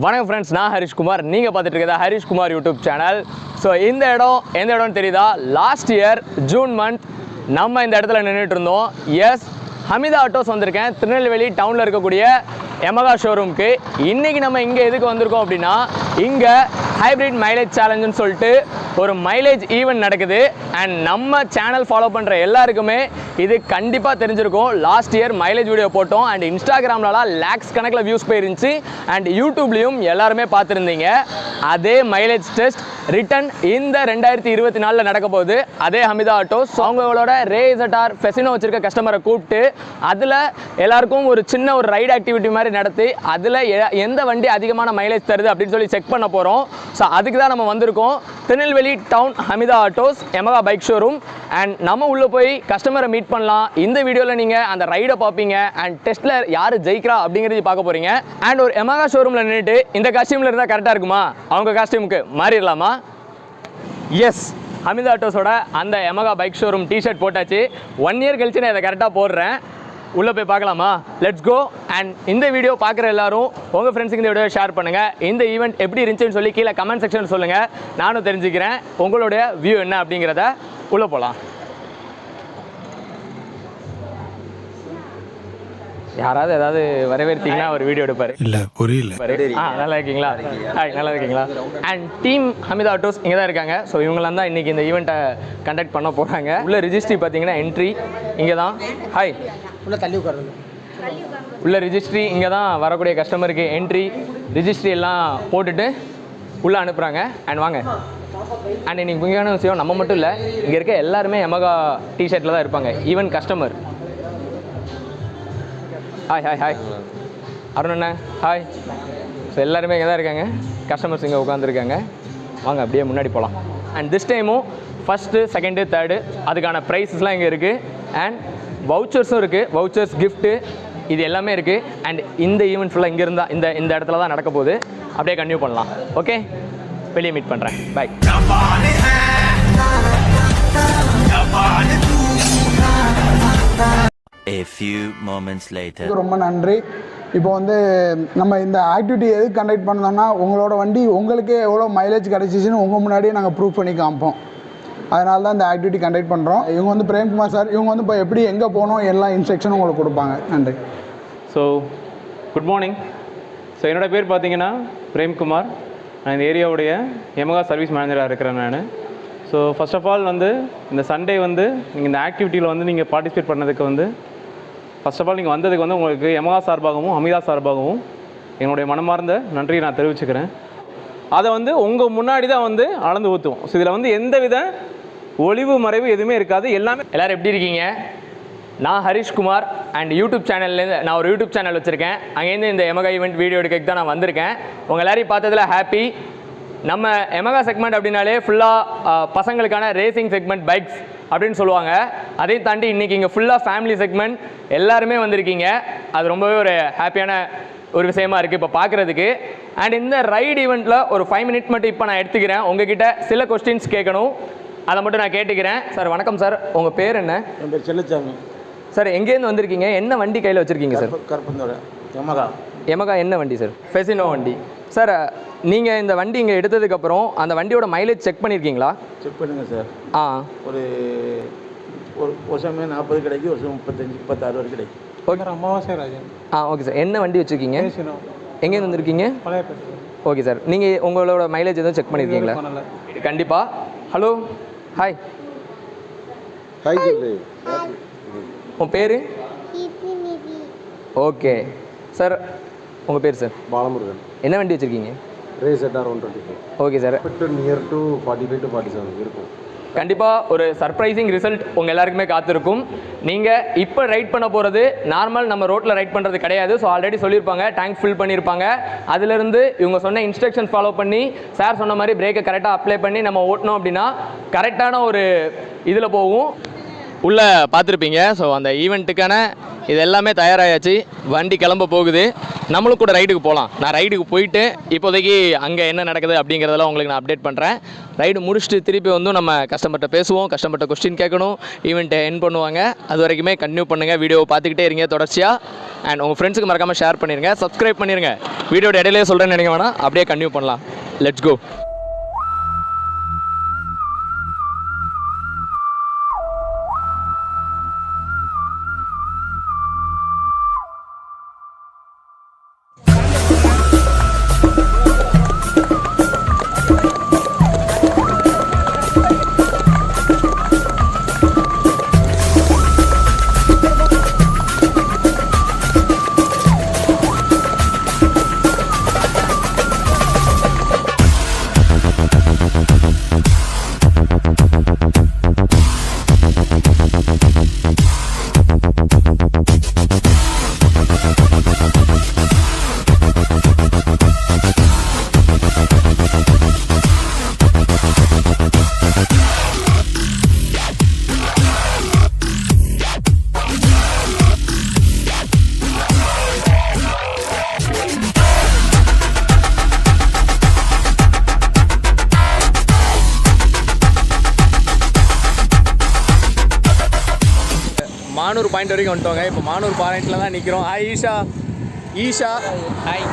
வணக்கம் ஃப்ரெண்ட்ஸ், நான் ஹரிஷ்குமார். நீங்கள் பார்த்துட்டு இருக்கிறதா ஹரிஷ்குமார் யூடியூப் சேனல். ஸோ இந்த இடம் எந்த இடம்னு தெரியுதா? லாஸ்ட் இயர் ஜூன் மந்த் நம்ம இந்த இடத்துல நின்றுட்டு இருந்தோம். எஸ், ஹமிதா ஆட்டோஸ் வந்திருக்கேன். திருநெல்வேலி டவுனில் இருக்கக்கூடிய யமகா ஷோரூமுக்கு. இன்றைக்கி நம்ம இங்கே எதுக்கு வந்திருக்கோம் அப்படின்னா, இங்கே ஹைப்ரிட் மைலேஜ் சேலஞ்சுன்னு சொல்லிட்டு ஒரு மைலேஜ் ஈவெண்ட் நடக்குது. அண்ட் நம்ம சேனல் ஃபாலோ பண்ணுற எல்லாருக்குமே இது கண்டிப்பாக தெரிஞ்சிருக்கும். லாஸ்ட் இயர் மைலேஜ் வீடியோ போட்டோம். அண்ட் இன்ஸ்டாகிராம்லலாம் லேக்ஸ் கணக்கில் வியூஸ் போயிருந்துச்சு. அண்ட் யூடியூப்லேயும் எல்லாருமே பார்த்துருந்தீங்க. அதே மைலேஜ் டெஸ்ட் ரிட்டன் இந்த 2024 நடக்க போகுது. அதே ஹமிதா ஆட்டோஸ் அவங்களோட ரேசட்டார் ஃபெசினோ வச்சிருக்க கஸ்டமரை கூப்பிட்டு அதில் எல்லாருக்கும் ஒரு சின்ன ஒரு ரைடு ஆக்டிவிட்டி மாதிரி நடத்தி அதில் எந்த வண்டி அதிகமான மைலேஜ் தருது அப்படின்னு சொல்லி செக் பண்ண போகிறோம். ஸோ அதுக்கு தான் நம்ம வந்திருக்கோம். Tirunelveli town Hamida autos Yamaha bike showroom. And நம்ம உள்ளே போய் கஸ்டமரை மீட் பண்ணலாம். இந்த வீடியோவில் நீங்கள் அந்த ரைடை பார்ப்பீங்க. அண்ட் டெஸ்ட்டில் யார் ஜெயிக்கிறா அப்படிங்கிறது பார்க்க போகிறீங்க. அண்ட் ஒரு யமகா ஷோரூமில் நின்றுட்டு இந்த காஸ்டியூமில் இருந்தால் கரெக்டாக இருக்குமா? அவங்க காஸ்டியூமுக்கு மாறிடலாமா? எஸ், ஹமிதா ஆட்டோஸோட அந்த யமகா பைக் ஷோரூம் டிஷர்ட் போட்டாச்சு. 1 இயர் கழிச்சு நான் இதை கரெக்டாக போடுறேன். உள்ளே போய் பார்க்கலாமா? Let's go. அண்ட் இந்த வீடியோ பார்க்குற எல்லாரும் உங்கள் ஃப்ரெண்ட்ஸுக்கு இந்த வீடியோ ஷேர் பண்ணுங்கள். இந்த ஈவெண்ட் எப்படி இருந்துச்சுன்னு சொல்லி கீழே கமெண்ட் செக்ஷன் சொல்லுங்கள். நானும் தெரிஞ்சுக்கிறேன் உங்களுடைய வியூ என்ன அப்படிங்கிறத. உள்ளே போகலாம். யாராவது ஏதாவது வரவேற்றீங்கன்னா ஒரு வீடியோ எடுப்பாரு. இல்லை புரியல. நல்லா இருக்கீங்களா? ஹாய், நல்லா இருக்கீங்களா? அண்ட் டீம் ஹமிதா ஆட்டோஸ் இங்கே தான் இருக்காங்க. ஸோ இவங்களாம் தான் இன்றைக்கி இந்த ஈவெண்ட்டை கண்டக்ட் பண்ண போகிறாங்க. உள்ள ரிஜிஸ்ட்ரி பார்த்தீங்கன்னா என்ட்ரி இங்கே தான். ஹாய், உள்ள தள்ளி உட்காருங்க. உள்ள ரிஜிஸ்ட்ரி இங்கே தான். வரக்கூடிய கஸ்டமருக்கு என்ட்ரி ரிஜிஸ்ட்ரி எல்லாம் போட்டுட்டு உள்ளே அனுப்புகிறாங்க. அண்ட் வாங்க. அண்ட் இன்றைக்கி முக்கியமான விஷயம், நம்ம மட்டும் இல்லை, இங்கே இருக்க எல்லாருமே யமகா டிஷர்ட்டில் தான் இருப்பாங்க. Even customer. Hi hi hi Arun அண்ணா, ஹாய். ஸோ எல்லாருமே இங்கே தான் இருக்காங்க. கஸ்டமர்ஸ் இங்கே உட்காந்துருக்காங்க. வாங்க அப்படியே முன்னாடி போகலாம். அண்ட் திஸ் டைமும் ஃபஸ்ட்டு, செகண்டு, தேர்டு அதுக்கான ப்ரைஸஸ்லாம் இங்கே இருக்குது. அண்ட் வவுச்சர்ஸும் இருக்குது. வவுச்சர்ஸ், கிஃப்ட்டு இது எல்லாமே இருக்குது. அண்ட் இந்த ஈவெண்ட் ஃபுல்லாக இங்கே இருந்தால் இந்த இடத்துல தான் நடக்க போகுது. அப்படியே கன்டினியூ பண்ணலாம். ஓகே, வெளியே மீட் பண்ணுறேன். பாய். A few moments later. ரொம்ப நன்றி. இப்போ நம்ம இந்த ஆக்டிவிட்டி எதுக்கு கண்டக்ட் பண்ணோம்னா, உங்களோட வண்டி உங்களுக்கு எவ்வளோ மைலேஜ் கிடச்சிச்சின்னு உங்கள் முன்னாடியே நாங்கள் ப்ரூவ் பண்ணி காமிப்போம். அதனால தான் இந்த ஆக்டிவிட்டி கண்டக்ட் பண்ணுறோம். இவங்க பிரேம்குமார் சார், இவங்க இப்போ எப்படி எங்கே போகணும் எல்லா இன்ஸ்ட்ரக்ஷனும் உங்களுக்கு கொடுப்பாங்க. நன்றி. So good morning. ஸோ என்னோடய பேர் பார்த்தீங்கன்னா பிரேம்குமார். நான் இந்த ஏரியாவுடைய யமகா சர்வீஸ் மேனேஜராக இருக்கிறேன் நான். ஸோ ஃபர்ஸ்ட் ஆஃப் ஆல் இந்த சண்டே நீங்கள் இந்த ஆக்டிவிட்டியில் நீங்கள் பார்ட்டிசிபேட் பண்ணதுக்கு ஃபர்ஸ்ட் ஆஃப் ஆல் நீங்கள் வந்ததுக்கு உங்களுக்கு யமகா சார்பாகவும் ஹமிதா சார்பாகவும் என்னுடைய மனமார்ந்த நன்றியை நான் தெரிவிச்சுக்கிறேன். அதை உங்கள் முன்னாடி தான் அளந்து ஊற்றுவோம். ஸோ இதில் எந்த வித ஒளிவு மறைவு எதுவுமே இருக்காது. எல்லாமே. எல்லோரும் எப்படி இருக்கீங்க? நான் ஹரிஷ்குமார். அண்ட் யூடியூப் சேனல்லேருந்து நான் ஒரு யூடியூப் சேனல் வச்சுருக்கேன். அங்கேருந்து இந்த யமகா ஈவெண்ட் வீடியோ எடுக்க தான் நான் வந்திருக்கேன். உங்கள் எல்லாரையும் பார்த்ததில் ஹாப்பி. நம்ம யமகா செக்மெண்ட் அப்படின்னாலே ஃபுல்லாக பசங்களுக்கான ரேசிங் செக்மெண்ட் பைக்ஸ் அப்படின்னு சொல்லுவாங்க. அதையும் தாண்டி இன்றைக்கி இங்கே ஃபுல்லாக ஃபேமிலி செக்மெண்ட் எல்லாருமே வந்திருக்கீங்க. அது ரொம்பவே ஒரு ஹாப்பியான ஒரு விஷயமா இருக்குது இப்போ பார்க்குறதுக்கு. அண்ட் இந்த ரைடு ஈவெண்ட்டில் ஒரு 5 மினிட் மட்டும் இப்போ நான் எடுத்துக்கிறேன். உங்ககிட்ட சில கொஸ்டின்ஸ் கேட்கணும், அதை மட்டும் நான் கேட்டுக்கிறேன். சார் வணக்கம் சார், உங்கள் பேர் என்ன? என் பேர் செல்லச்சாமி சார். எங்கேருந்து வந்திருக்கீங்க? என்ன வண்டி கையில் வச்சுருக்கீங்க சார்? கருப்பந்தோட யமகா. யமகா என்ன வண்டி சார்? ஃபெசினோ வண்டி. சார் நீங்கள் இந்த வண்டி இங்கே எடுத்ததுக்கப்புறம் அந்த வண்டியோட மைலேஜ் செக் பண்ணியிருக்கீங்களா? செக் பண்ணுங்க சார். ஒரு வருஷமே 40 கிடைக்கும், வருஷம் 35, 36 வரை கிடைக்கும். ஓகே. அமாவாசை ராஜன். Okay sir. என்ன வண்டி வச்சுருக்கீங்க? எங்கேருந்து வந்திருக்கீங்க? Okay sir. நீங்கள் உங்களோட மைலேஜ் எதுவும் செக் பண்ணியிருக்கீங்களா? கண்டிப்பாக. Hello, hi. ஹாய் சொல்லு. உன் பேர்? Okay sir. உங்கள் பேர் சார்? பாலமுருகன். என்ன வண்டி வச்சுருக்கீங்க? ரேசட்டார் 125. Okay sir. Near to 45 to 47 இருக்கும். கண்டிப்பாக ஒரு சர்ப்ரைசிங் ரிசல்ட் உங்கள் எல்லாருக்குமே காத்திருக்கும். நீங்கள் இப்போ ரைட் பண்ண போகிறது நார்மல் நம்ம ரோட்டில் ரைட் பண்ணுறது கிடையாது. ஸோ ஆல்ரெடி சொல்லியிருப்பாங்க, டேங்க் ஃபில் பண்ணியிருப்பாங்க. அதிலிருந்து இவங்க சொன்ன இன்ஸ்ட்ரக்ஷன் ஃபாலோ பண்ணி சார் சொன்ன மாதிரி பிரேக்கை கரெக்டாக அப்ளை பண்ணி நம்ம ஓட்டணும் அப்படின்னா கரெக்டான ஒரு இதில் போகும். உள்ளே பார்த்துருப்பீங்க. ஸோ அந்த ஈவெண்ட்டுக்கான இது எல்லாமே தயாராகியாச்சு. வண்டி கிளம்ப போகுது. நம்மளும் கூட ரைடுக்கு போகலாம். நான் ரைடுக்கு போயிட்டு இப்போதைக்கு அங்கே என்ன நடக்குது அப்படிங்கிறதெல்லாம் உங்களுக்கு நான் அப்டேட் பண்ணுறேன். ரைடு முடிச்சுட்டு திருப்பி வந்து நம்ம கஸ்டமர்கிட்ட பேசுவோம், கஸ்டமர்கிட்ட கொஸ்டின் கேட்கணும், ஈவெண்ட்டை என் பண்ணுவாங்க. அது வரைக்குமே கன்டினியூ பண்ணுங்கள், வீடியோவை பார்த்துக்கிட்டே இருங்க தொடர்ச்சியாக. அண்ட் உங்கள் ஃப்ரெண்ட்ஸுக்கு மறக்காமல் ஷேர் பண்ணிடுங்க, சப்ஸ்கிரைப் பண்ணிடுங்க. வீடியோட இடையிலே சொல்கிறேன்னு நினைக்க வேணாம், அப்படியே கன்டினியூ பண்ணலாம். Let's go. மானூர் பாயிண்ட் வரைக்கும் வந்துட்டோங்க. இப்போ மானூர் பாயிண்டில் தான் நிற்கிறோம். Hi Isha hi.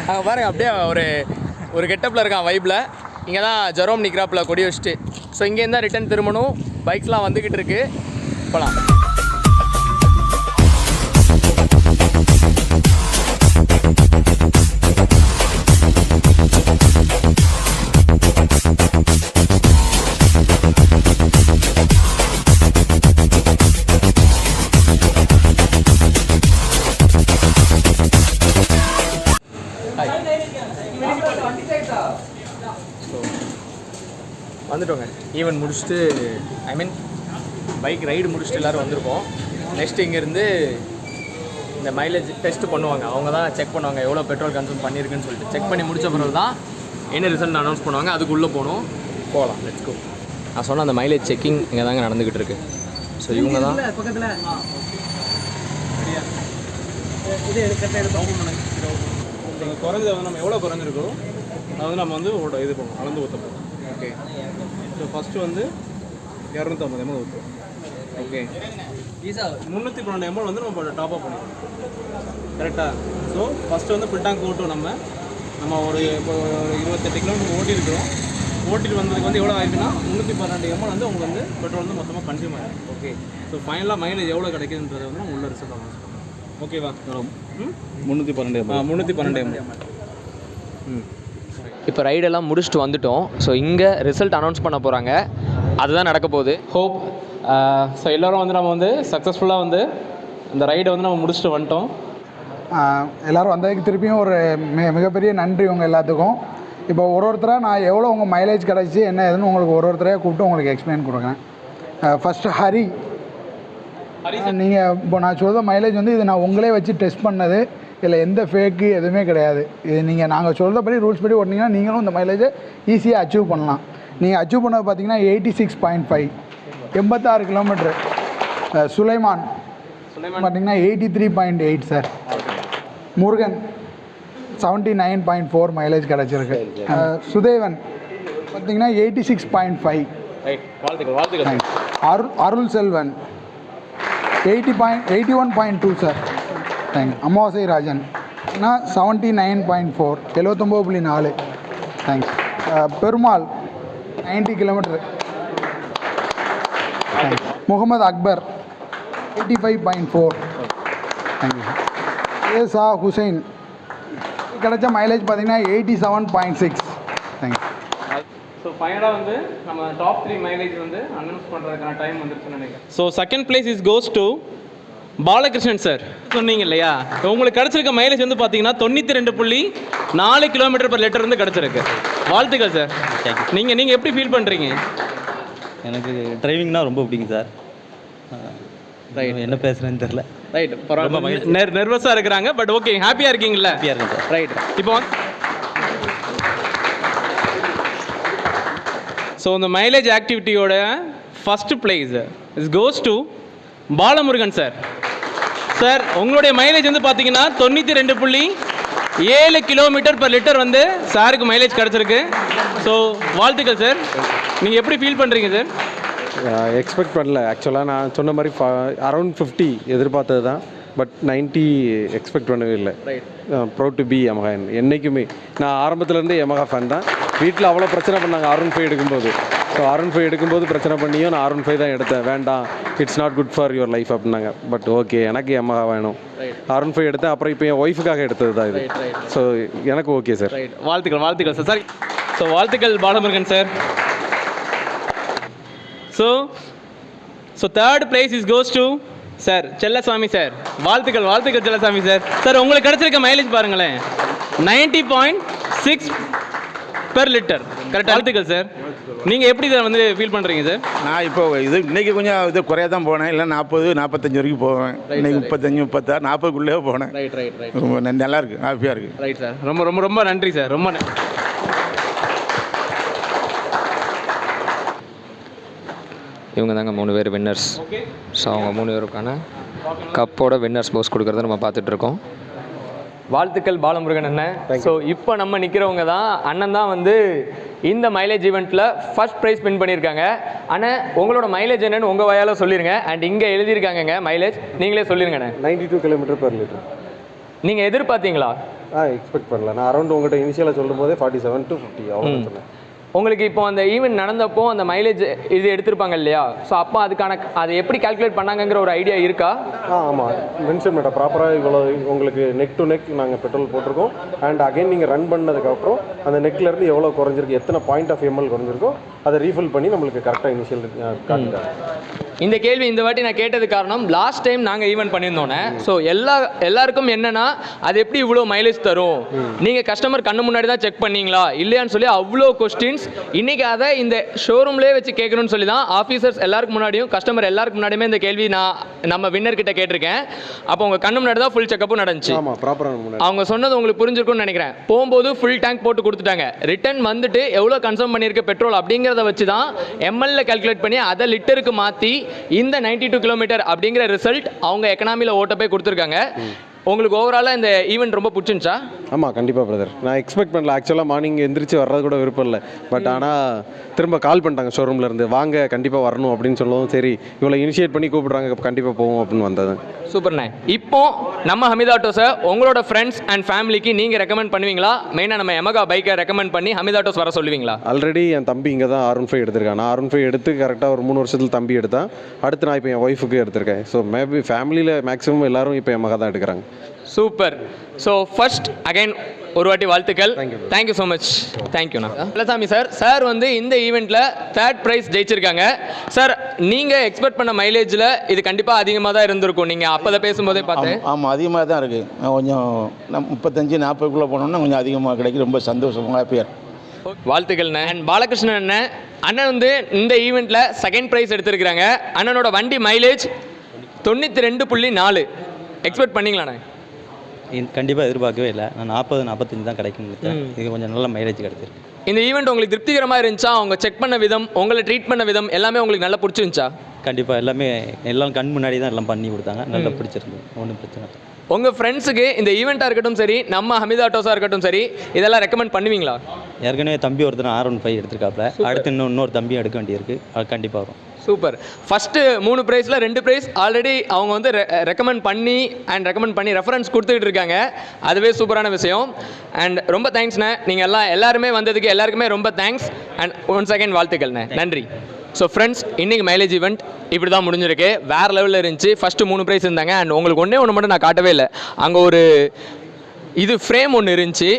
அங்கே பாருங்க, அப்படியே ஒரு கெட்டப்பில் இருக்கான் வைப்பில். இங்கே தான் ஜெரோம் நிற்கிறாப்புல கொடி வச்சுட்டு. ஸோ இங்கேருந்து தான் ரிட்டன் திரும்பணும். பைக்ஸ்லாம் வந்துக்கிட்டு இருக்கு. போகலாம். வந்துட்டோங்க. ஈவெண்ட் முடிச்சுட்டு, பைக் ரைடு முடிச்சுட்டு எல்லோரும் வந்திருக்கோம். நெக்ஸ்ட் இங்கேருந்து இந்த மைலேஜ் டெஸ்ட் பண்ணுவாங்க. அவங்க தான் செக் பண்ணுவாங்க எவ்வளோ பெட்ரோல் கன்சூம் பண்ணியிருக்குன்னு சொல்லிட்டு. செக் பண்ணி முடித்த பிறகு தான் என்ன ரிசல்ட் அனௌன்ஸ் பண்ணுவாங்க. அதுக்குள்ளே போகலாம். Let's go. நான் சொன்ன அந்த மைலேஜ் செக்கிங் இங்கே தாங்க நடந்துக்கிட்டு இருக்கு. ஸோ இவங்க தான் குறைஞ்சது வந்து நம்ம எவ்வளோ குறைஞ்சிருக்கோ அது வந்து நம்ம வந்து இது பண்ணுவோம், அளந்து ஊற்றப்போம். ஓகே. ஸோ ஃபஸ்ட்டு வந்து 250 ml ஊற்றுவோம். ஓகே. 312 ml வந்து நம்ம டாப்அப் பண்ணிடுவோம். கரெக்டாக? ஸோ ஃபஸ்ட்டு வந்து ஃபுல் டேங்க் ஓட்டும். நம்ம ஒரு இப்போ 28 கிலோமீட்டர் ஓட்டியிருக்கிறோம். ஓட்டிட்டு வந்ததுக்கு வந்து எவ்வளோ ஆயிருக்குன்னா 312 ml வந்து உங்களுக்கு வந்து பெட்ரோல் வந்து மொத்தமாக கன்சியூம் ஆகிடும். ஓகே. ஸோ ஃபைனலாக மைலேஜ் எவ்வளோ கிடைக்குதுன்றதை வந்து உள்ள ரிசல்ட் ஆகும். ஓகேவா? 312 ml. இப்போ ரைடெல்லாம் முடிச்சுட்டு வந்துட்டோம். ஸோ இங்கே ரிசல்ட் அனௌன்ஸ் பண்ண போகிறாங்க. அதுதான் நடக்க போகுது. ஹோப். ஸோ எல்லோரும் வந்து நம்ம வந்து சக்ஸஸ்ஃபுல்லாக வந்து இந்த ரைடை வந்து நம்ம முடிச்சுட்டு வந்துட்டோம். எல்லோரும் வந்ததுக்கு திருப்பியும் ஒரு மிகப்பெரிய நன்றி உங்கள் எல்லாத்துக்கும். இப்போ ஒருத்தராக நான் எவ்வளோ உங்கள் மைலேஜ் கிடச்சி என்ன ஏதுன்னு உங்களுக்கு ஒருத்தரையாக கூப்பிட்டு உங்களுக்கு எக்ஸ்பிளைன் கொடுக்குறேன். ஃபஸ்ட்டு ஹரி, நீங்கள் இப்போ நான் சொல்கிற மைலேஜ் வந்து இது நான் உங்களே வச்சு டெஸ்ட் பண்ணது. இதில் எந்த ஃபேக்கு எதுவுமே கிடையாது. இது நீங்கள் நாங்கள் சொல்கிறபடி ரூல்ஸ் படி ஓட்டினீங்கன்னா நீங்களும் இந்த மைலேஜை ஈஸியாக அச்சீவ் பண்ணலாம். நீங்கள் அச்சீவ் பண்ணது பார்த்தீங்கன்னா 86.5, 86 கிலோமீட்ரு. சுலைமான் பார்த்தீங்கன்னா 83.8 சார். முருகன் 79.4 மைலேஜ் கிடச்சிருக்கு. சுதேவன் பார்த்தீங்கன்னா 86.5. Arul Selvan 81.2 sir. Thanks. Amavasai Rajan 79.4, 79.4. Thanks. Perumal 90 kilometre. Mohammed Akbar 85.4. Thank you. Esa Hussain கிடைச்ச மைலேஜ் பார்த்தீங்கன்னா 87.6. தேங்க்யூ. ஸோ ஃபைனலாக வந்து நம்ம டாப் 3 மைலேஜ் வந்து அனௌன்ஸ் பண்ணுறதுக்கான டைம் வந்துருச்சுன்னு நினைக்கிறேன். So second place is goes to Balakrishnan sir. சொன்னீங்க இல்லையா, உங்களுக்கு கிடச்சிருக்க மைலேஜ் வந்து பார்த்தீங்கன்னா 92.4 km/லிட்டர் வந்து கிடச்சிருக்கு. வாழ்த்துக்கள் சார். நீங்கள் எப்படி ஃபீல் பண்ணுறீங்க? எனக்கு டிரைவிங்னா ரொம்ப பிடிக்கும் சார். ரைட், என்ன பேசுகிறேன்னு தெரில. ரைட், பரவாயில்ல. நர்வஸாக இருக்கிறாங்க, பட் ஓகே. ஹாப்பியாக இருக்கீங்களா? ஹாப்பியாக இருக்கேன் சார். ரைட். இப்போ ஸோ இந்த மைலேஜ் ஆக்டிவிட்டியோட first place is goes to Balamurugan sir. Sir உங்களுடைய மைலேஜ் வந்து பார்த்தீங்கன்னா 92.7 கிலோமீட்டர் per லிட்டர் வந்து சாருக்கு மைலேஜ் கிடச்சிருக்கு. ஸோ வாழ்த்துக்கள் சார். நீங்கள் எப்படி ஃபீல் பண்ணுறீங்க சார்? எக்ஸ்பெக்ட் பண்ணல ஆக்சுவலாக. நான் சொன்ன மாதிரி அரௌண்ட் 50 எதிர்பார்த்தது தான், பட் 90 எக்ஸ்பெக்ட் பண்ணவே இல்லை. Proud to be Yamaha. என்றைக்குமே நான் ஆரம்பத்துலேருந்தே யமஹா ஃபேன் தான். வீட்டில் அவ்வளோ பிரச்சனை பண்ணாங்க R15 எடுக்கும்போது. ஸோ R15 எடுக்கும்போது பிரச்சனை பண்ணியும் நான் R15 தான் எடுத்தேன். வேண்டாம், it's not good for your life அப்படின்னாங்க. பட் ஓகே, எனக்கு யமஹா வேணும். R15 எடுத்தேன். அப்புறம் இப்போ என் ஒய்ஃபுக்காக எடுத்தது தான் இது. ஸோ எனக்கு ஓகே சார். வாழ்த்துக்கள் சார். சார் ஸோ வாழ்த்துக்கள் Balamurugan sir. So third place is goes to sir Chellasamy sir. வாழ்த்துக்கள் செல்லசாமி சார். சார் உங்களுக்கு கிடைச்சிருக்க மைலேஜ் பாருங்களேன், 90.6 per லிட்டர். கரெக்டாக. வாழ்த்துக்கள் சார். நீங்கள் எப்படி சார் வந்து ஃபீல் பண்ணுறீங்க சார்? நான் இப்போ இன்றைக்கி கொஞ்சம் இது குறையாக தான் போனேன். இல்லை 40-45 வரைக்கும் போவேன். இன்றைக்கி 35-36 40க்குள்ளே போனேன். ரொம்ப நல்லா இருக்குது, ஹாப்பியாக இருக்குது. Right sir. ரொம்ப நன்றி சார். ரொம்ப இவங்க தாங்க 3 பேர் வின்னர்ஸ். ஸோ அவங்க 3 பேருக்கான கப்போட வின்னர்ஸ் போஸ் கொடுக்குறத நம்ம பார்த்துட்ருக்கோம். வாழ்த்துக்கள் பாலமுருகன் அண்ணன். ஸோ இப்போ நம்ம நிற்கிறவங்க தான் அண்ணன் தான் வந்து இந்த மைலேஜ் ஈவெண்ட்டில் ஃபர்ஸ்ட் ப்ரைஸ் வின் பண்ணியிருக்காங்க. அண்ணன் உங்களோட மைலேஜ் என்னன்னு உங்கள் வாயால் சொல்லிடுங்க. அண்ட் இங்கே எழுதியிருக்காங்கங்க மைலேஜ், நீங்களே சொல்லிடுங்க அண்ணன். 92 கிலோமீட்டர் per லிட்டர். நீங்கள் எதிர்பார்த்தீங்களா? எக்ஸ்பெக்ட் பண்ணல. நான் அரௌண்ட் உங்கள்கிட்ட இனிஷியலாக சொல்லும் போதே 47 to 50 அவ்வளோ சொன்னேன். உங்களுக்கு இப்போ அந்த ஈவெண்ட் நடந்தப்போ அந்த மைலேஜ் இது எடுத்திருப்பாங்க இல்லையா? ஸோ அப்போ அதுக்கான அதை எப்படி கால்குலேட் பண்ணாங்கங்கிற ஒரு ஐடியா இருக்கா? ஆமாம், மென்ஷன் பண்ண ப்ராப்பராக இவ்வளோ உங்களுக்கு நெக் டு நெக் நாங்கள் பெட்ரோல் போட்டிருக்கோம். அண்ட் அகைன் நீங்கள் ரன் பண்ணதுக்கப்புறம் அந்த நெக்லேருந்து எவ்வளோ குறைஞ்சிருக்கு, எத்தனை பாயிண்ட் ஆஃப் எம்எல் குறைஞ்சிருக்கோ அதை ரீஃபில் பண்ணி நம்மளுக்கு கரெக்டாக இனிஷியல் காட்டுறாங்க. இந்த கேள்வி இந்த வாட்டி நான் கேட்டது காரணம், லாஸ்ட் டைம் நாங்கள் ஈவெண்ட் பண்ணியிருந்தோன்னே. ஸோ எல்லாருக்கும் என்னன்னா அது எப்படி இவ்வளோ மைலேஜ் தரும், நீங்கள் கஸ்டமர் கண்ணு முன்னாடி தான் செக் பண்ணீங்களா இல்லையான்னு சொல்லி அவ்வளோ கொஸ்டின்ஸ். இன்னைக்கு அதை இந்த ஷோரூம்லேயே வச்சு கேட்கணும்னு சொல்லி தான் ஆஃபீஸர்ஸ் எல்லாருக்கும் முன்னாடியும் கஸ்டமர் எல்லாருக்கும் முன்னாடியுமே இந்த கேள்வி நான் நம்ம வின்னர் கிட்ட கேட்டிருக்கேன். அப்போ உங்கள் கண்ணு முன்னாடி தான் ஃபுல் செக்கப்பும் நடந்துச்சு. அவங்க சொன்னது உங்களுக்கு புரிஞ்சிருக்கும்னு நினைக்கிறேன். போகும்போது ஃபுல் டேங்க் போட்டு கொடுத்துட்டாங்க. ரிட்டர்ன் வந்துட்டு எவ்வளோ கன்சூம் பண்ணியிருக்க பெட்ரோல் அப்படிங்கிறத வச்சு தான் எம்எல்ல கால்குலேட் பண்ணி அதை லிட்டருக்கு மாற்றி இந்த 92 கிலோமீட்டர் அப்படிங்கிற ரிசல்ட் அவங்க எக்கனாமியில் ஓட்ட போய் கொடுத்துருக்காங்க. உங்களுக்கு ஓவராலாக இந்த ஈவெண்ட் ரொம்ப பிடிச்சிருந்துச்சா? ஆமாம், கண்டிப்பாக பிரதர். நான் எக்ஸ்பெக்ட் பண்ணல. ஆக்சுவலாக மார்னிங் எந்திரிச்சு வர்றது கூட விருப்பம் இல்லை. பட் ஆனால் திரும்ப கால் பண்ணிட்டாங்க ஷோரூம்லேருந்து, வாங்க கண்டிப்பாக வரணும் அப்படின்னு சொல்லவும் சரி இவ்வளோ இனிஷியேட் பண்ணி கூப்பிட்றாங்க, கண்டிப்பாக போவோம் அப்படின்னு வந்தது. சூப்பர்ண்ணே. இப்போ நம்ம ஹமீத் ஆட்டோஸை உங்களோட ஃப்ரெண்ட்ஸ் அண்ட் ஃபேமிலிக்கு நீங்கள் ரெக்கமெண்ட் பண்ணுவீங்களா? மெயினாக நம்ம யமகா பைக்கை ரெக்கமெண்ட் பண்ணி ஹமீத் ஆட்டோஸ் வர சொல்லுவீங்களா? ஆல்ரெடி என் தம்பி இங்கே தான் R15 எடுத்திருக்கான். நான் R15 எடுத்து கரெக்டாக ஒரு 3 வருஷத்தில் தம்பி எடுத்தான். அடுத்து நான் இப்போ என் ஒய்ஃபுக்கு எடுத்திருக்கேன். ஸோ மேபி ஃபேமிலியில் மேக்ஸிமம் எல்லாரும் இப்போ யமகா தான் எடுக்கிறாங்க. சூப்பர். ஸோ ஃபர்ஸ்ட் அகைன் ஒரு வாட்டி வாழ்த்துக்கள். Thank you so much. தேங்க்யூண்ணா. செல்லசாமி சார் வந்து இந்த ஈவெண்ட்டில் 3rd ப்ரைஸ் ஜெயிச்சிருக்காங்க. சார் நீங்கள் எக்ஸ்பெக்ட் பண்ண மைலேஜில் இது கண்டிப்பாக அதிகமாக தான் இருந்திருக்கும். நீங்கள் அப்போ தான் பேசும்போதே பார்த்தேன். ஆமாம், அதிகமாக தான் இருக்குது. கொஞ்சம் 35-40க்குள்ளே போனோம்னா கொஞ்சம் அதிகமாக கிடைக்கும். ரொம்ப சந்தோஷம், ஹாப்பியாக. வாழ்த்துக்கள்ண்ணே. அண்ட் பாலகிருஷ்ணன் அண்ணன் வந்து இந்த ஈவெண்ட்டில் 2nd ப்ரைஸ் எடுத்திருக்கிறாங்க. அண்ணனோட வண்டி மைலேஜ் 92.4 எக்ஸ்பெக்ட் பண்ணிங்களாண்ணே? கண்டிப்பாக எதிர்பார்க்கவே இல்லை. நான் 40-45 தான் கிடைக்கும். இது கொஞ்சம் நல்ல மைலேஜ் கிடைச்சிருக்கு. இந்த ஈவெண்ட் உங்களுக்கு திருப்திகரமாக இருந்துச்சா? அவங்க செக் பண்ண விதம், உங்களை ட்ரீட் பண்ண விதம் எல்லாமே உங்களுக்கு நல்லா பிடிச்சிருந்துச்சா? கண்டிப்பாக எல்லாம் கண் முன்னாடி தான் எல்லாம் பண்ணி கொடுத்தாங்க. நல்லா பிடிச்சிருந்தது, ஒன்றும் பிரச்சனை இல்லை. உங்கள் ஃப்ரெண்ட்ஸுக்கு இந்த ஈவெண்ட்டாக இருக்கட்டும் சரி, நம்ம ஹமீத் ஆட்டோஸாக இருக்கட்டும் சரி, இதெல்லாம் ரெக்கமெண்ட் பண்ணுவீங்களா? ஏற்கனவே தம்பி ஒருத்தர் R15 எடுத்திருக்காப்புல. அடுத்து இன்னொரு தம்பியும் எடுக்க வேண்டியிருக்கு. அது கண்டிப்பாக வரும். சூப்பர். ஃபஸ்ட்டு 3 ப்ரைஸில் 2 ப்ரைஸ் ஆல்ரெடி அவங்க வந்து ரெக்கமெண்ட் பண்ணி ரெஃபரன்ஸ் கொடுத்துக்கிட்டு இருக்காங்க. அதுவே சூப்பரான விஷயம். அண்ட் ரொம்ப தேங்க்ஸ்ண்ணே. நீங்கள் எல்லாருமே வந்ததுக்கு எல்லாருக்குமே ரொம்ப தேங்க்ஸ். அண்ட் ஒன்ஸ் அகைன் வாழ்த்துக்கள்ண்ணே. நன்றி. ஸோ ஃப்ரெண்ட்ஸ், இன்றைக்கி மைலேஜ் ஈவெண்ட் இப்படி தான் முடிஞ்சிருக்கு. வேறு லெவலில் இருந்துச்சு. ஃபஸ்ட்டு 3 ப்ரைஸ் இருந்தாங்க. அண்ட் உங்களுக்கு ஒன்று மட்டும் நான் காட்டவே இல்லை. அங்கே ஒரு ஃப்ரேம் ஒன்று இருந்துச்சு.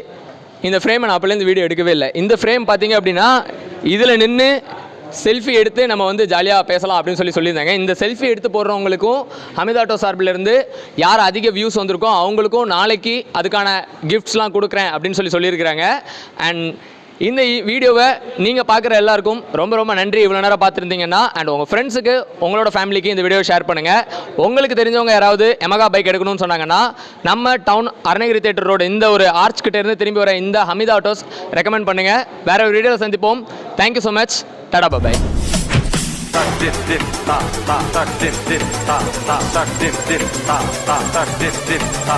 இந்த ஃப்ரேமை நான் அப்போலேருந்து வீடியோ எடுக்கவே இல்லை. இந்த ஃப்ரேம் பார்த்தீங்க அப்படின்னா இதில் நின்று செல்ஃபி எடுத்து நம்ம வந்து ஜாலியாக பேசலாம் அப்படின்னு சொல்லியிருந்தாங்க. இந்த செல்ஃபி எடுத்து போடுறவங்களுக்கும் ஹமீத் ஆட்டோ சார்பிலேருந்து யார் அதிக வியூஸ் வந்திருக்கோ அவங்களுக்கும் நாளைக்கு அதுக்கான கிஃப்ட்ஸ்லாம் கொடுக்குறேன் அப்படின்னு சொல்லியிருக்கிறாங்க. அண்ட் இந்த வீடியோவை நீங்கள் பார்க்குற எல்லாருக்கும் ரொம்ப ரொம்ப நன்றி. இவ்வளோ நேரம் பார்த்துருந்தீங்கன்னா அண்ட் உங்கள் ஃப்ரெண்ட்ஸுக்கு உங்களோட ஃபேமிலிக்கு இந்த வீடியோவை ஷேர் பண்ணுங்கள். உங்களுக்கு தெரிஞ்சவங்க யாராவது யமகா பைக் எடுக்கணும்னு சொன்னாங்கன்னா நம்ம டவுன் அருணகிரி தேட்டர் ரோடு இந்த ஒரு ஆர்ச் கிட்ட இருந்து திரும்பி வர இந்த ஹமீத் ஆட்டோஸ் ரெக்கமெண்ட் பண்ணுங்கள். வேறு ஒரு வீடியோவில் சந்திப்போம். Thank you so much. Tata bye. ta ta ta ta ta ta ta ta ta ta ta ta ta